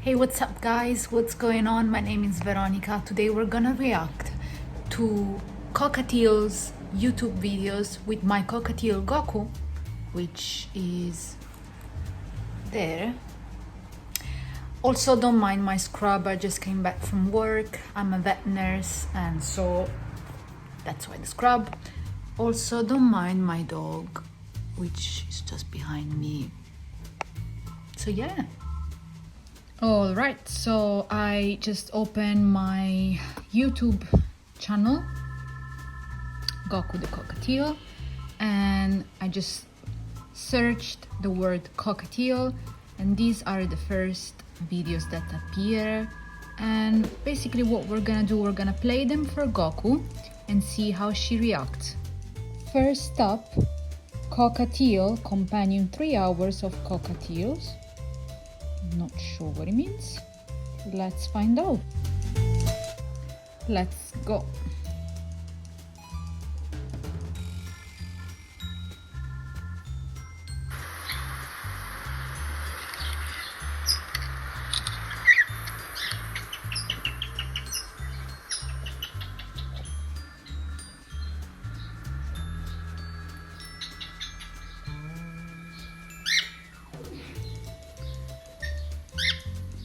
Hey, what's up guys? What's going on? My name is Veronica. Today we're gonna react to Cockatiel's YouTube videos with my Cockatiel Goku, which is there. Also, don't mind my scrub, I just came back from work. I'm a vet nurse and so that's why the scrub. Also, don't mind my dog, which is just behind me. So yeah. Alright, so I just opened my YouTube channel, Goku the Cockatiel, and I just searched the word cockatiel, and these are the first videos that appear. And basically what we're gonna do, we're gonna play them for Goku and see how she reacts. First up, Cockatiel Companion, 3 hours of cockatiels. Not sure what it means. Let's find out. Let's go.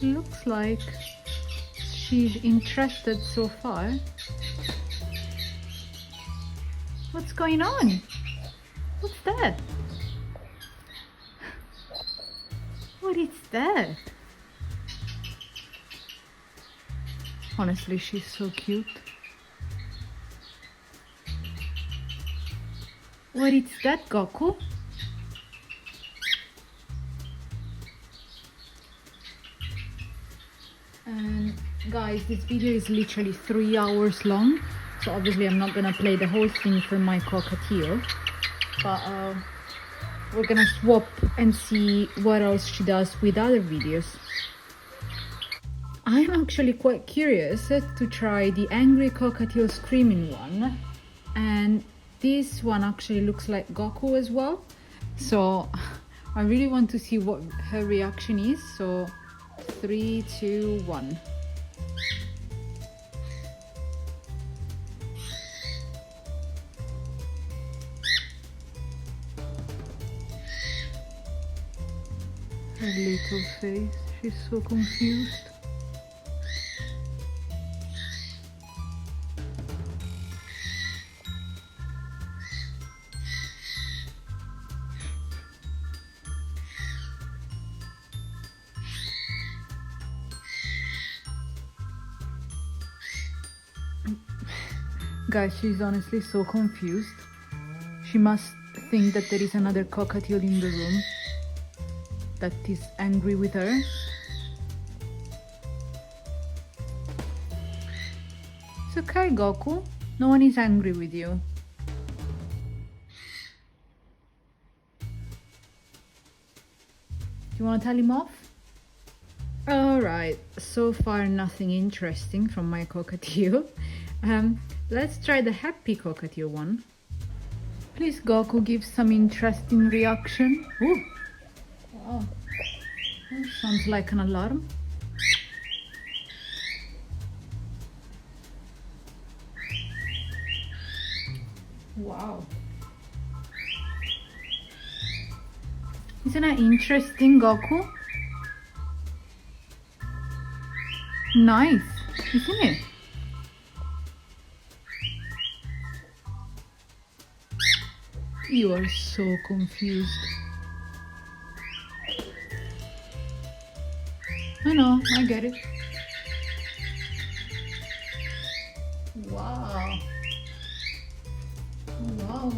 Looks like she's interested so far. What's going on? What's that? What is that? Honestly, she's so cute. What is that, Goku? And guys, this video is literally 3 hours long, so obviously I'm not gonna play the whole thing for my Cockatiel, but we're gonna swap and see what else she does with other videos. I'm actually quite curious to try the angry Cockatiel screaming one, and this one actually looks like Goku as well, so I really want to see what her reaction is. So 3, 2, 1. Her little face, she's so confused. Guys, she's honestly so confused. She must think that there is another cockatiel in the room that is angry with her. It's okay, Goku. No one is angry with you. Do you want to tell him off? Alright, so far nothing interesting from my Cockatiel. Let's try the happy Cockatiel one. Please, Goku, give some interesting reaction. Ooh. Wow. That sounds like an alarm. Wow. Isn't that interesting, Goku? Nice, isn't it? You are so confused. I know, I get it. Wow. Wow.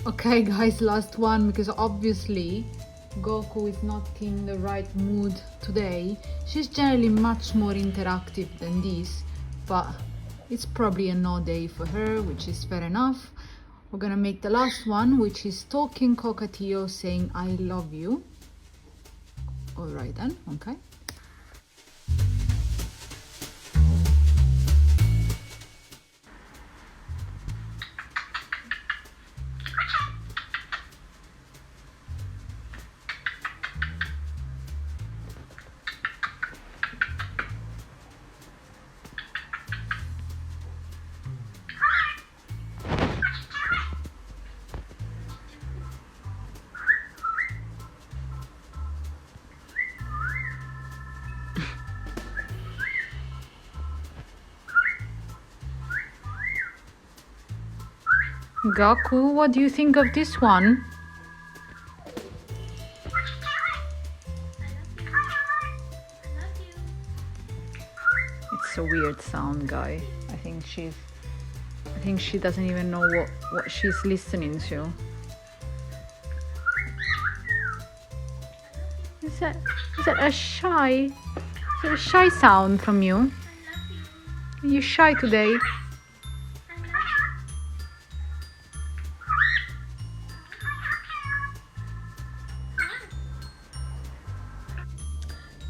Okay guys, last one, because obviously Goku is not in the right mood today. She's generally much more interactive than this, but it's probably a no day for her, which is fair enough. We're gonna make the last one, which is talking cockatiel saying I love you. All right then, okay. Goku, what do you think of this one? It's a weird sound, guy. I think she doesn't even know what she's listening to. Is that a shy sound from you? Are you shy today?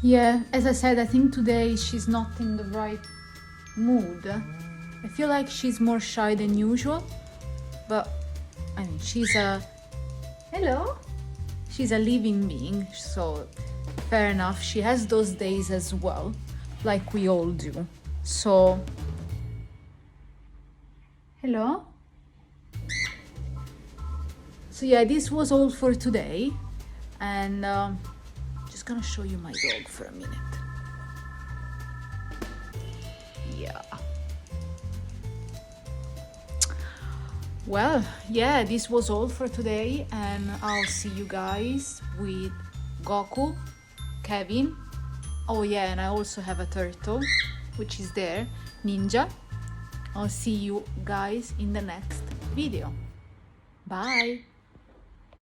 Yeah, as I said, I think today she's not in the right mood. I feel like she's more shy than usual, but I mean, she's a living being, so fair enough. She has those days as well, like we all do. So, hello? So yeah, this was all for today, and just gonna show you my dog for a minute. Yeah. Well, yeah, this was all for today, and I'll see you guys with Goku, Kevin. Oh yeah, and I also have a turtle, which is there, Ninja. I'll see you guys in the next video. Bye.